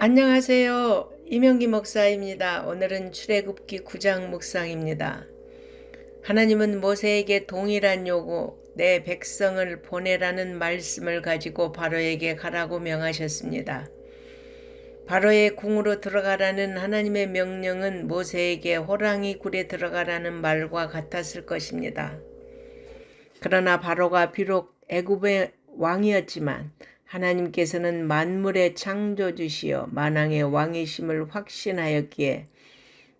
안녕하세요. 이명기 목사입니다. 오늘은 출애굽기 9장 묵상입니다. 하나님은 모세에게 동일한 요구, 내 백성을 보내라는 말씀을 가지고 바로에게 가라고 명하셨습니다. 바로의 궁으로 들어가라는 하나님의 명령은 모세에게 호랑이 굴에 들어가라는 말과 같았을 것입니다. 그러나 바로가 비록 애굽의 왕이었지만 하나님께서는 만물의 창조주시여 만왕의 왕이심을 확신하였기에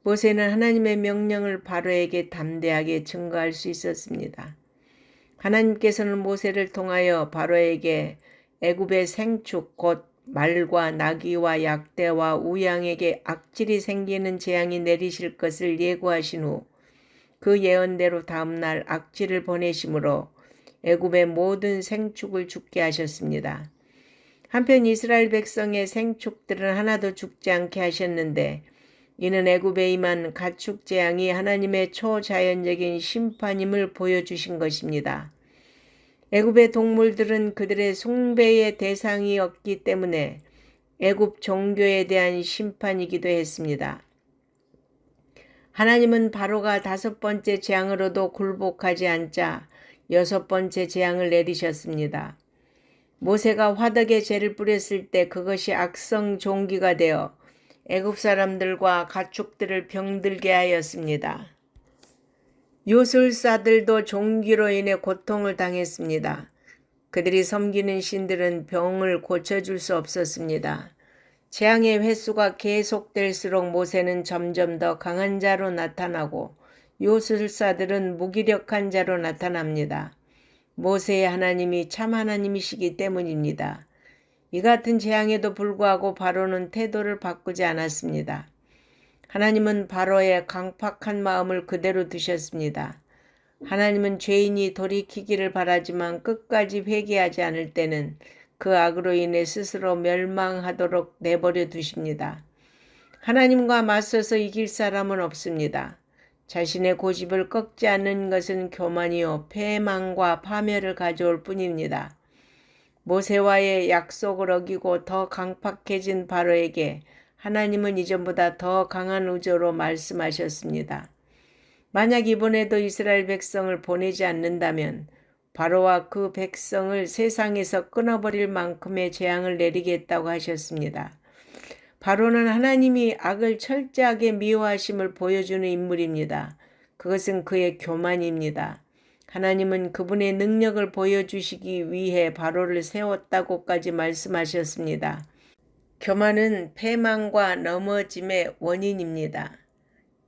모세는 하나님의 명령을 바로에게 담대하게 증거할 수 있었습니다. 하나님께서는 모세를 통하여 바로에게 애굽의 생축 곧 말과 나귀와 약대와 우양에게 악질이 생기는 재앙이 내리실 것을 예고하신 후 그 예언대로 다음날 악질을 보내심으로 애굽의 모든 생축을 죽게 하셨습니다. 한편 이스라엘 백성의 생축들은 하나도 죽지 않게 하셨는데 이는 애굽에 임한 가축 재앙이 하나님의 초자연적인 심판임을 보여주신 것입니다. 애굽의 동물들은 그들의 숭배의 대상이었기 때문에 애굽 종교에 대한 심판이기도 했습니다. 하나님은 바로가 5번째 재앙으로도 굴복하지 않자 6번째 재앙을 내리셨습니다. 모세가 화덕에 재를 뿌렸을 때 그것이 악성 종기가 되어 애굽 사람들과 가축들을 병들게 하였습니다. 요술사들도 종기로 인해 고통을 당했습니다. 그들이 섬기는 신들은 병을 고쳐줄 수 없었습니다. 재앙의 횟수가 계속될수록 모세는 점점 더 강한 자로 나타나고 요술사들은 무기력한 자로 나타납니다. 모세의 하나님이 참 하나님이시기 때문입니다. 이 같은 재앙에도 불구하고 바로는 태도를 바꾸지 않았습니다. 하나님은 바로의 강팍한 마음을 그대로 두셨습니다. 하나님은 죄인이 돌이키기를 바라지만 끝까지 회개하지 않을 때는 그 악으로 인해 스스로 멸망하도록 내버려 두십니다. 하나님과 맞서서 이길 사람은 없습니다. 자신의 고집을 꺾지 않는 것은 교만이요 패망과 파멸을 가져올 뿐입니다. 모세와의 약속을 어기고 더 강팍해진 바로에게 하나님은 이전보다 더 강한 의조로 말씀하셨습니다. 만약 이번에도 이스라엘 백성을 보내지 않는다면 바로와 그 백성을 세상에서 끊어버릴 만큼의 재앙을 내리겠다고 하셨습니다. 바로는 하나님이 악을 철저하게 미워하심을 보여주는 인물입니다. 그것은 그의 교만입니다. 하나님은 그분의 능력을 보여주시기 위해 바로를 세웠다고까지 말씀하셨습니다. 교만은 패망과 넘어짐의 원인입니다.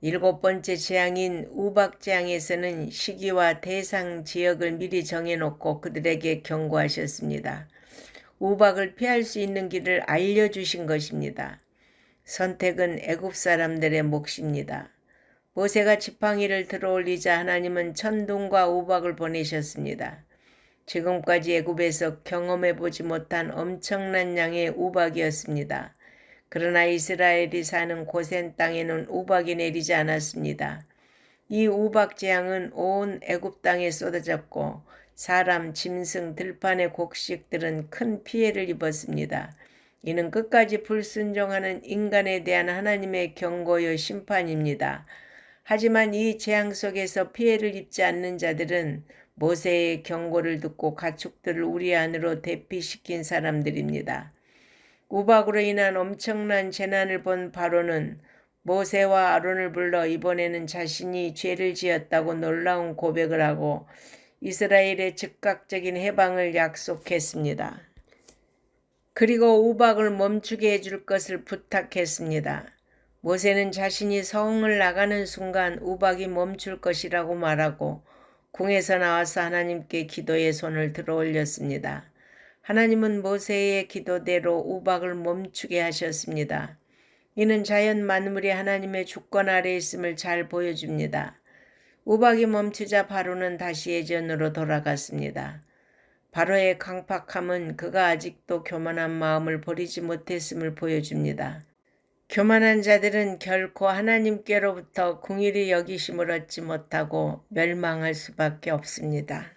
7번째 재앙인 우박재앙에서는 시기와 대상 지역을 미리 정해놓고 그들에게 경고하셨습니다. 우박을 피할 수 있는 길을 알려주신 것입니다. 선택은 애굽 사람들의 몫입니다. 모세가 지팡이를 들어올리자 하나님은 천둥과 우박을 보내셨습니다. 지금까지 애굽에서 경험해보지 못한 엄청난 양의 우박이었습니다. 그러나 이스라엘이 사는 고센 땅에는 우박이 내리지 않았습니다. 이 우박 재앙은 온 애굽 땅에 쏟아졌고 사람, 짐승, 들판의 곡식들은 큰 피해를 입었습니다. 이는 끝까지 불순종하는 인간에 대한 하나님의 경고요 심판입니다. 하지만 이 재앙 속에서 피해를 입지 않는 자들은 모세의 경고를 듣고 가축들을 우리 안으로 대피시킨 사람들입니다. 우박으로 인한 엄청난 재난을 본 바로는 모세와 아론을 불러 이번에는 자신이 죄를 지었다고 놀라운 고백을 하고 이스라엘의 즉각적인 해방을 약속했습니다. 그리고 우박을 멈추게 해줄 것을 부탁했습니다. 모세는 자신이 성을 나가는 순간 우박이 멈출 것이라고 말하고 궁에서 나와서 하나님께 기도의 손을 들어 올렸습니다. 하나님은 모세의 기도대로 우박을 멈추게 하셨습니다. 이는 자연 만물이 하나님의 주권 아래 있음을 잘 보여줍니다. 우박이 멈추자 바로는 다시 예전으로 돌아갔습니다. 바로의 강팍함은 그가 아직도 교만한 마음을 버리지 못했음을 보여줍니다. 교만한 자들은 결코 하나님께로부터 긍휼히 여기심을 얻지 못하고 멸망할 수밖에 없습니다.